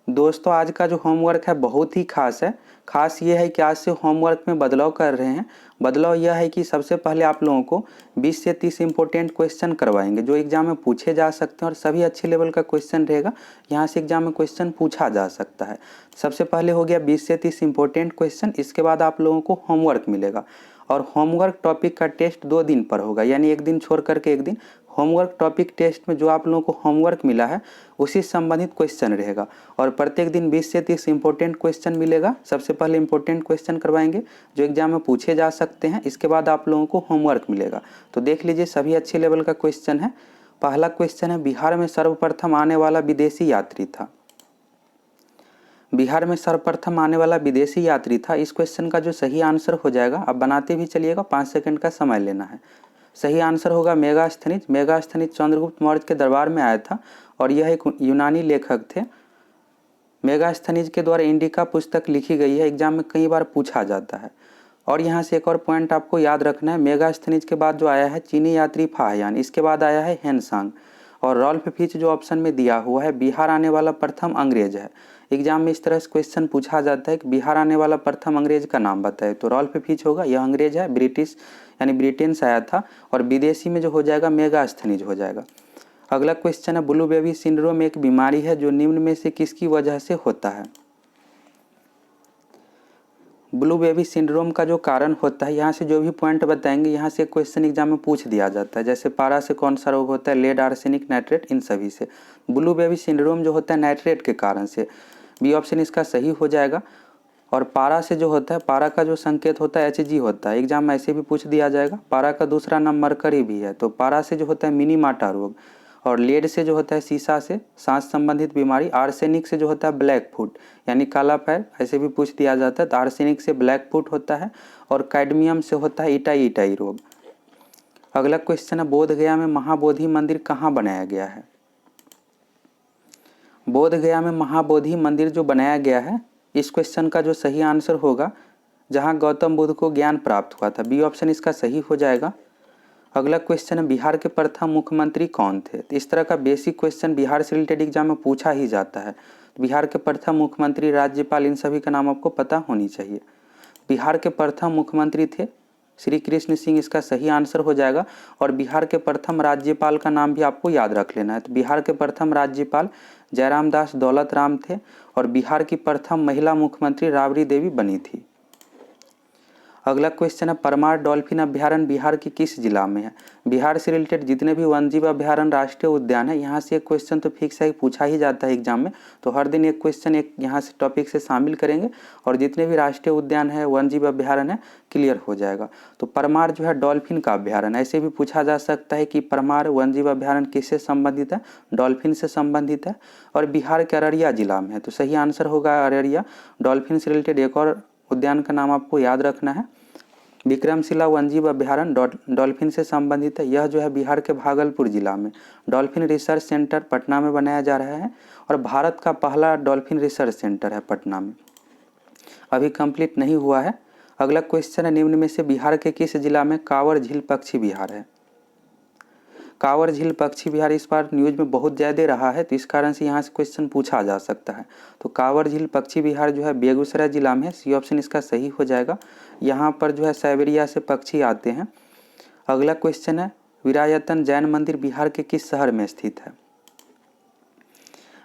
दोस्तों आज का जो होमवर्क है बहुत ही खास है। खास ये है कि आज से होमवर्क में बदलाव कर रहे हैं। बदलाव यह है कि सबसे पहले आप लोगों को 20 से 30 इंपॉर्टेंट क्वेश्चन करवाएंगे जो एग्जाम में पूछे जा सकते हैं और सभी अच्छे लेवल का क्वेश्चन रहेगा। यहाँ से एग्जाम में क्वेश्चन पूछा जा सकता है। सबसे पहले हो गया 20 से 30 इंपॉर्टेंट क्वेश्चन। इसके बाद आप लोगों को होमवर्क मिलेगा और होमवर्क टॉपिक का टेस्ट 2 दिन पर होगा, यानी एक दिन छोड़ करके एक दिन। होमवर्क टॉपिक टेस्ट में जो आप लोगों को होमवर्क मिला है उसी संबंधित क्वेश्चन रहेगा और प्रत्येक दिन 20 से 30 इंपॉर्टेंट क्वेश्चन मिलेगा। सबसे पहले इंपॉर्टेंट क्वेश्चन करवाएंगे जो एग्जाम में पूछे जा सकते हैं। इसके बाद आप लोगों को होमवर्क मिलेगा। तो देख लीजिए सभी अच्छे लेवल का क्वेश्चन है। पहला क्वेश्चन है, बिहार में सर्वप्रथम आने वाला विदेशी यात्री था। बिहार में सर्वप्रथम आने वाला विदेशी यात्री था। इस क्वेश्चन का जो सही आंसर हो जाएगा, आप बनाते भी चलिएगा, 5 सेकंड का समय लेना है। सही आंसर होगा मेगास्थनीज। मेगास्थनीज चंद्रगुप्त मौर्य के दरबार में आया था और यह एक यूनानी लेखक थे। मेगास्थनीज के द्वारा इंडिका पुस्तक लिखी गई है, एग्जाम में कई बार पूछा जाता है। और यहाँ से एक और पॉइंट आपको याद रखना है, मेगास्थनीज के बाद जो आया है चीनी यात्री फाहयान, इसके बाद आया है हेनसांग। और रॉल्फ फिच जो ऑप्शन में दिया हुआ है, बिहार आने वाला प्रथम अंग्रेज है। एग्जाम में इस तरह से क्वेश्चन पूछा जाता है कि बिहार आने वाला प्रथम अंग्रेज का नाम बताए, तो रॉल्फ फिच होगा। यह अंग्रेज है, ब्रिटिश यानी ब्रिटेन से आया था। और विदेशी में जो हो जाएगा मेगास्थनीज हो जाएगा। अगला क्वेश्चन है, ब्लू बेबी सिंड्रोम एक बीमारी है जो निम्न में से किसकी वजह से होता है। ब्लू बेबी सिंड्रोम का जो कारण होता है, यहाँ से जो भी पॉइंट बताएंगे यहाँ से क्वेश्चन एग्जाम में पूछ दिया जाता है। जैसे पारा से कौन सा रोग होता है, लेड, आर्सेनिक, नाइट्रेट, इन सभी से। ब्लू बेबी सिंड्रोम जो होता है नाइट्रेट के कारण से, बी ऑप्शन इसका सही हो जाएगा। और पारा से जो होता है, पारा का जो संकेत होता है Hg होता है, एग्जाम में ऐसे भी पूछ दिया जाएगा। पारा का दूसरा नाम मरकरी भी है, तो पारा से जो होता है मिनीमाटा रोग। और लेड से जो होता है सीसा से सांस संबंधित बीमारी। आर्सेनिक से जो होता है ब्लैक फुट यानी काला पैर, ऐसे भी पूछ दिया जाता है, तो आर्सेनिक से ब्लैक फुट होता है। और कैडमियम से होता है इटाई इटाई रोग। अगला क्वेश्चन है, बोध गया में महाबोधि मंदिर कहाँ बनाया गया है। बोध गया में महाबोधि मंदिर जो बनाया गया है, इस क्वेश्चन का जो सही आंसर होगा, जहां गौतम बुद्ध को ज्ञान प्राप्त हुआ था, बी ऑप्शन इसका सही हो जाएगा। अगला क्वेश्चन है, बिहार के प्रथम मुख्यमंत्री कौन थे। तो इस तरह का बेसिक क्वेश्चन बिहार से रिलेटेड एग्जाम में पूछा ही जाता है। बिहार के प्रथम मुख्यमंत्री, राज्यपाल, इन सभी का नाम आपको पता होनी चाहिए। बिहार के प्रथम मुख्यमंत्री थे श्री कृष्ण सिंह, इसका सही आंसर हो जाएगा। और बिहार के प्रथम राज्यपाल का नाम भी आपको याद रख लेना है। तो बिहार के प्रथम राज्यपाल जयराम दास दौलत राम थे। और बिहार की प्रथम महिला मुख्यमंत्री राबड़ी देवी बनी थी। अगला क्वेश्चन है, परमार डॉल्फिन अभ्यारण्य बिहार के किस जिला में है। बिहार से रिलेटेड जितने भी वन्यजीव अभ्यारण्य राष्ट्रीय उद्यान है, यहाँ से एक क्वेश्चन तो फिक्स है, पूछा ही जाता है एग्जाम में। तो हर दिन एक क्वेश्चन एक यहाँ से टॉपिक से शामिल करेंगे और जितने भी राष्ट्रीय उद्यान है, वन्यजीव अभ्यारण्य है, क्लियर हो जाएगा। तो परमार जो है डॉल्फिन का अभ्यारण्य। ऐसे भी पूछा जा सकता है कि परमार वन्यजीव अभ्यारण्य किससे संबंधित है, डॉल्फिन से संबंधित है और बिहार के अररिया जिला में है। तो सही आंसर होगा अररिया। डॉल्फिन से रिलेटेड एक और उद्यान का नाम आपको याद रखना है, विक्रमशिला वन्यजीव अभ्यारण्य डॉल्फिन से संबंधित है। यह जो है बिहार के भागलपुर जिला में डॉल्फिन रिसर्च सेंटर पटना में बनाया जा रहा है और भारत का पहला डॉल्फिन रिसर्च सेंटर है पटना में, अभी कंप्लीट नहीं हुआ है। अगला क्वेश्चन है, निम्न में से बिहार के किस जिला में कांवर झील पक्षी विहार है। कांवर झील पक्षी विहार इस बार न्यूज में बहुत ज़्यादा रहा है, तो इस कारण से यहाँ से क्वेश्चन पूछा जा सकता है। तो कांवर झील पक्षी विहार जो है बेगूसराय जिला में है, सी ऑप्शन इसका सही हो जाएगा। यहाँ पर जो है साइबेरिया से पक्षी आते हैं। अगला क्वेश्चन है, वीरायतन जैन मंदिर बिहार के किस शहर में स्थित है।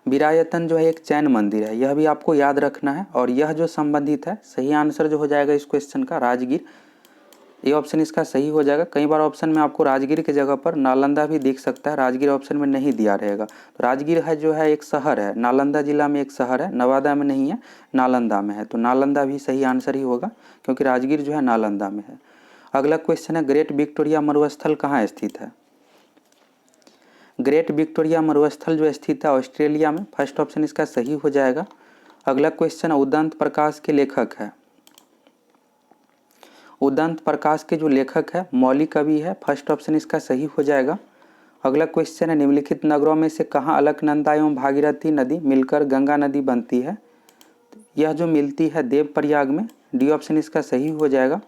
वीरायतन जो है एक जैन मंदिर है, यह भी आपको याद रखना है। और यह जो संबंधित है, सही आंसर जो हो जाएगा इस क्वेश्चन का राजगीर, ये ऑप्शन इसका सही हो जाएगा। कई बार ऑप्शन में आपको राजगीर के जगह पर नालंदा भी दिख सकता है, राजगीर ऑप्शन में नहीं दिया रहेगा। तो राजगीर है जो है एक शहर है, नालंदा जिला में एक शहर है, नवादा में नहीं है, नालंदा में है। तो नालंदा भी सही आंसर ही होगा क्योंकि राजगीर जो है नालंदा में है। अगला क्वेश्चन है, ग्रेट विक्टोरिया मरुस्थल कहाँ स्थित है। ग्रेट विक्टोरिया मरुस्थल जो स्थित है ऑस्ट्रेलिया में, फर्स्ट ऑप्शन इसका सही हो जाएगा। अगला क्वेश्चन है, उदंत प्रकाश के लेखक है। उदंत प्रकाश के जो लेखक है मौलिक कवि है, फर्स्ट ऑप्शन इसका सही हो जाएगा। अगला क्वेश्चन है, निम्नलिखित नगरों में से कहाँ अलकनंदा एवं भागीरथी नदी मिलकर गंगा नदी बनती है। यह जो मिलती है देवप्रयाग में, डी ऑप्शन इसका सही हो जाएगा।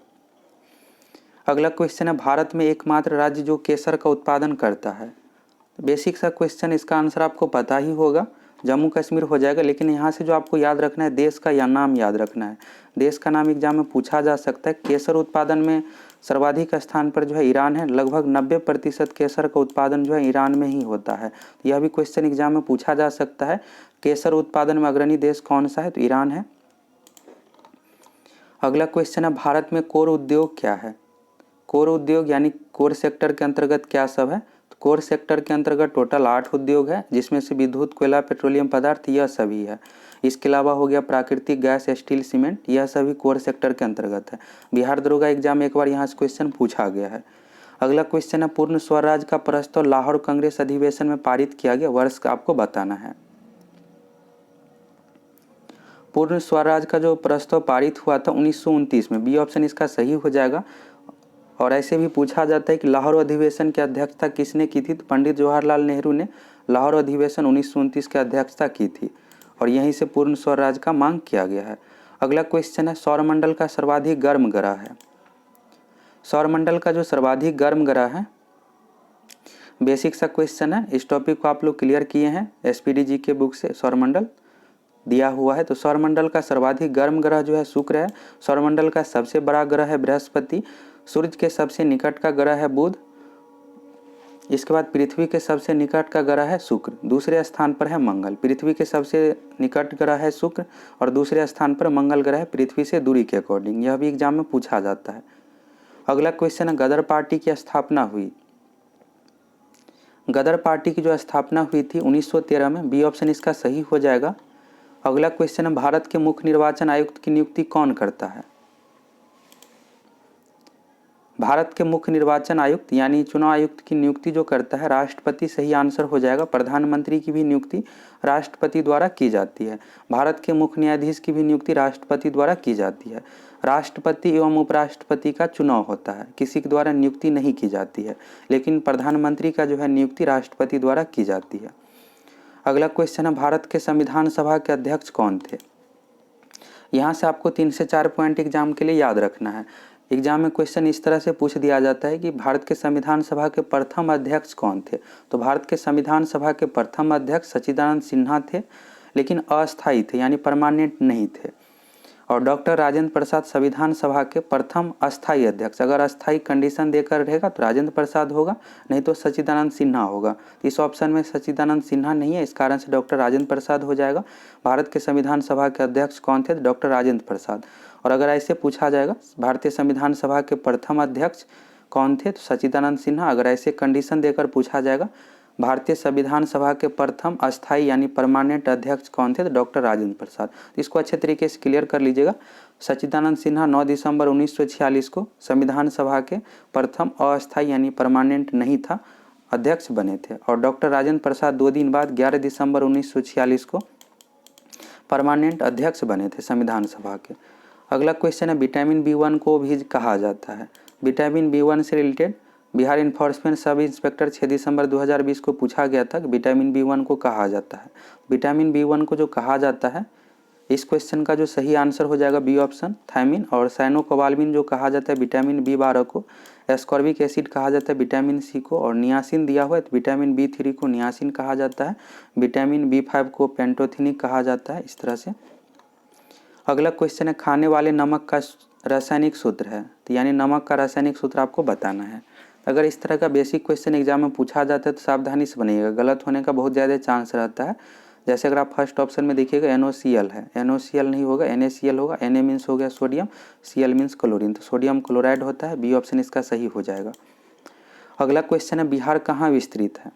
अगला क्वेश्चन है, भारत में एकमात्र राज्य जो केसर का उत्पादन करता है। बेसिक सा क्वेश्चन, इसका आंसर आपको पता ही होगा। जम्मू कश्मीर हो जाएगा। लेकिन यहाँ से जो आपको याद रखना है, देश का या नाम याद रखना है। देश का नाम एग्जाम में पूछा जा सकता है। केसर उत्पादन में सर्वाधिक स्थान पर जो है ईरान है। लगभग 90% केसर का उत्पादन जो है ईरान में ही होता है। यह भी क्वेश्चन एग्जाम में पूछा जा सकता है। केसर उत्पादन में अग्रणी देश कौन सा है? तो ईरान है। अगला क्वेश्चन है, भारत में कोर उद्योग क्या है? कोर उद्योग यानी कोर सेक्टर के अंतर्गत क्या सब है? तो कोर सेक्टर के अंतर्गत टोटल 8 उद्योग है, जिसमें से विद्युत, कोयला, पेट्रोलियम पदार्थ यह सभी है। इसके अलावा हो गया प्राकृतिक गैस, स्टील, सीमेंट, यह सभी कोर सेक्टर के अंतर्गत है। बिहार दरोगा एग्जाम में एक बार यहाँ से क्वेश्चन पूछा गया है। अगला क्वेश्चन है, पूर्ण स्वराज का प्रस्ताव लाहौर कांग्रेस अधिवेशन में पारित किया गया वर्ष का आपको बताना है। पूर्ण स्वराज का जो प्रस्ताव पारित हुआ था 1929 में, बी ऑप्शन इसका सही हो जाएगा। और ऐसे भी पूछा जाता है कि लाहौर अधिवेशन की अध्यक्षता किसने की थी? तो पंडित जवाहरलाल नेहरू ने लाहौर अधिवेशन 1929 की अध्यक्षता की थी और यहीं से पूर्ण स्वराज का मांग किया गया है। अगला क्वेश्चन है, सौरमंडल का सर्वाधिक गर्म ग्रह है। सौरमंडल का जो सर्वाधिक गर्म ग्रह है, बेसिक सा क्वेश्चन है, इस टॉपिक को आप लोग क्लियर किए हैं एसपीडीजी के बुक से, सौरमंडल दिया हुआ है। तो सौरमंडल का सर्वाधिक गर्म ग्रह जो है शुक्र है। सौरमंडल का सबसे बड़ा ग्रह है बृहस्पति। सूर्य के सबसे निकट का ग्रह है बुध। इसके बाद पृथ्वी के सबसे निकट का ग्रह है शुक्र। दूसरे स्थान पर है मंगल। पृथ्वी के सबसे निकट ग्रह है शुक्र और दूसरे स्थान पर मंगल ग्रह है पृथ्वी से दूरी के अकॉर्डिंग। यह भी एग्जाम में पूछा जाता है। अगला क्वेश्चन है, गदर पार्टी की स्थापना हुई। गदर पार्टी की जो स्थापना हुई थी 1913 में, बी ऑप्शन इसका सही हो जाएगा। अगला क्वेश्चन है, भारत के मुख्य निर्वाचन आयुक्त की नियुक्ति कौन करता है? भारत के मुख्य निर्वाचन आयुक्त यानी चुनाव आयुक्त की नियुक्ति जो करता है राष्ट्रपति, सही आंसर हो जाएगा। प्रधानमंत्री की भी नियुक्ति राष्ट्रपति द्वारा की जाती है। भारत के मुख्य न्यायाधीश की भी नियुक्ति राष्ट्रपति द्वारा की जाती है। राष्ट्रपति एवं उपराष्ट्रपति का चुनाव होता है, किसी के द्वारा नियुक्ति नहीं की जाती है। लेकिन प्रधानमंत्री का जो है नियुक्ति राष्ट्रपति द्वारा की जाती है। अगला क्वेश्चन है, भारत के संविधान सभा के अध्यक्ष कौन थे? यहाँ से आपको 3 से 4 पॉइंट एग्जाम के लिए याद रखना है। एग्जाम में क्वेश्चन इस तरह से पूछ दिया जाता है कि भारत के संविधान सभा के प्रथम अध्यक्ष कौन थे? तो भारत के संविधान सभा के प्रथम अध्यक्ष सच्चिदानंद सिन्हा थे, लेकिन अस्थायी थे यानी परमानेंट नहीं थे। और डॉक्टर राजेंद्र प्रसाद संविधान सभा के प्रथम अस्थायी अध्यक्ष। अगर अस्थायी कंडीशन देकर रहेगा तो राजेंद्र प्रसाद होगा, नहीं तो सच्चिदानंद सिन्हा होगा। इस ऑप्शन में सच्चिदानंद सिन्हा नहीं है, इस कारण से डॉक्टर राजेंद्र प्रसाद हो जाएगा। भारत के संविधान सभा के अध्यक्ष कौन थे? डॉक्टर राजेंद्र प्रसाद। और अगर ऐसे पूछा जाएगा भारतीय संविधान सभा के प्रथम अध्यक्ष कौन थे? तो सच्चिदानंद सिन्हा। अगर ऐसे कंडीशन देकर पूछा जाएगा भारतीय संविधान सभा के प्रथम अस्थायी यानी परमानेंट अध्यक्ष कौन थे? तो डॉक्टर राजेंद्र प्रसाद। इसको अच्छे तरीके से क्लियर कर लीजिएगा। सच्चिदानंद सिन्हा 9 दिसंबर 1946 को संविधान सभा के प्रथम अस्थायी यानी परमानेंट नहीं था अध्यक्ष बने थे। और डॉक्टर राजेंद्र प्रसाद 2 दिन बाद 11 दिसंबर 1946 को परमानेंट अध्यक्ष बने थे संविधान सभा के। अगला क्वेश्चन है, विटामिन B1 को भी कहा जाता है। विटामिन B1 से related Bihar enforcement sub inspector 6 दिसंबर 2020 को पूछा गया था कि विटामिन B1 को कहा जाता है। विटामिन B1 को जो कहा जाता है, इस क्वेश्चन का जो सही आंसर हो जाएगा बी ऑप्शन, थायमिन। और साइनोकोबाल्मिन जो कहा जाता है विटामिन B12 को, एस्कॉर्बिक एसिड कहा जाता है विटामिन C को, और नियासिन दिया हुआ है तो विटामिन B3 को नियासिन कहा जाता है। विटामिन B5 को पेंटोथेनिक कहा जाता है। इस तरह से अगला क्वेश्चन है, खाने वाले नमक का रासायनिक सूत्र है। तो यानी नमक का रासायनिक सूत्र आपको बताना है। अगर इस तरह का बेसिक क्वेश्चन एग्जाम में पूछा जाता है तो सावधानी से बनिएगा, गलत होने का बहुत ज़्यादा चांस रहता है। जैसे अगर आप फर्स्ट ऑप्शन में देखिएगा NOCl है, NOCl नहीं होगा, NaCl होगा। Na मीन्स हो गया सोडियम, Cl मीन्स क्लोरीन, तो सोडियम क्लोराइड होता है। बी ऑप्शन इसका सही हो जाएगा। अगला क्वेश्चन है, बिहार कहाँ विस्तृत है?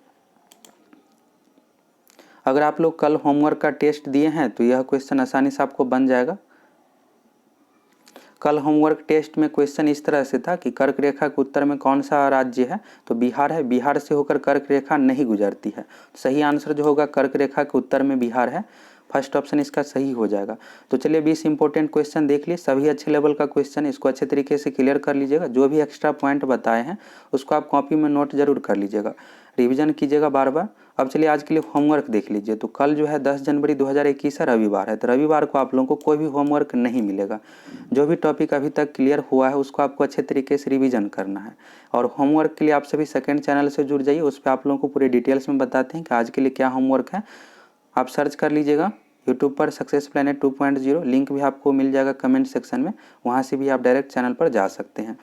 अगर आप लोग कल होमवर्क का टेस्ट दिए हैं तो यह क्वेश्चन आसानी से आपको बन जाएगा। कल होमवर्क टेस्ट में क्वेश्चन इस तरह से था कि कर्क रेखा के उत्तर में कौन सा राज्य है? तो बिहार है। बिहार से होकर कर्क रेखा नहीं गुजरती है। सही आंसर जो होगा कर्क रेखा के उत्तर में बिहार है। फर्स्ट ऑप्शन इसका सही हो जाएगा। तो चलिए 20 इंपॉर्टेंट क्वेश्चन देख लिए, सभी अच्छे लेवल का क्वेश्चन, इसको अच्छे तरीके से क्लियर कर लीजिएगा। जो भी एक्स्ट्रा पॉइंट बताए हैं उसको आप कॉपी में नोट जरूर कर लीजिएगा, रिवीजन कीजिएगा बार बार। अब चलिए आज के लिए होमवर्क देख लीजिए। तो कल जो है 10 जनवरी 2021 है, रविवार है, तो रविवार को आप लोगों को कोई भी होमवर्क नहीं मिलेगा। जो भी टॉपिक अभी तक क्लियर हुआ है उसको आपको अच्छे तरीके से रिवीजन करना है। और होमवर्क के लिए आप सभी सेकंड चैनल से जुड़ जाइए, उस पर आप लोगों को पूरे डिटेल्स में बताते हैं कि आज के लिए क्या होमवर्क है। आप सर्च कर लीजिएगा यूट्यूब पर सक्सेस प्लेनेट 2.0, लिंक भी आपको मिल जाएगा कमेंट सेक्शन में, वहाँ से भी आप डायरेक्ट चैनल पर जा सकते हैं।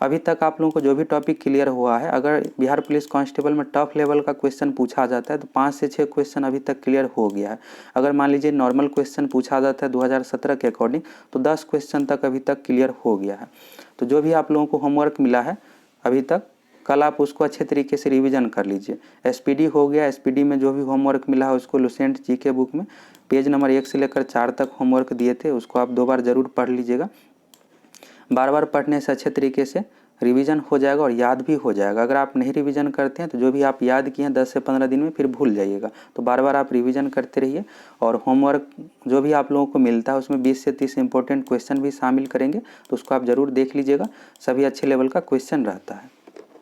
अभी तक आप लोगों को जो भी टॉपिक क्लियर हुआ है, अगर बिहार पुलिस कांस्टेबल में टफ लेवल का क्वेश्चन पूछा जाता है तो 5 से 6 क्वेश्चन अभी तक क्लियर हो गया है। अगर मान लीजिए नॉर्मल क्वेश्चन पूछा जाता है 2017 के अकॉर्डिंग तो 10 क्वेश्चन तक अभी तक क्लियर हो गया है। तो जो भी आप लोगों को होमवर्क मिला है अभी तक, कल आप उसको अच्छे तरीके से रिवीजन कर लीजिए। एसपीडी हो गया, एसपीडी में जो भी होमवर्क मिला है उसको लुसेंट जी के बुक में पेज नंबर 1 से लेकर 4 तक होमवर्क दिए थे, उसको आप 2 बार ज़रूर पढ़ लीजिएगा। बार बार पढ़ने से अच्छे तरीके से रिवीजन हो जाएगा और याद भी हो जाएगा। अगर आप नहीं रिवीजन करते हैं तो जो भी आप याद किए हैं 10 से 15 दिन में फिर भूल जाइएगा। तो बार बार आप रिवीजन करते रहिए और होमवर्क जो भी आप लोगों को मिलता है उसमें 20 से 30 इंपॉर्टेंट क्वेश्चन भी शामिल करेंगे, तो उसको आप ज़रूर देख लीजिएगा। सभी अच्छे लेवल का क्वेश्चन रहता है।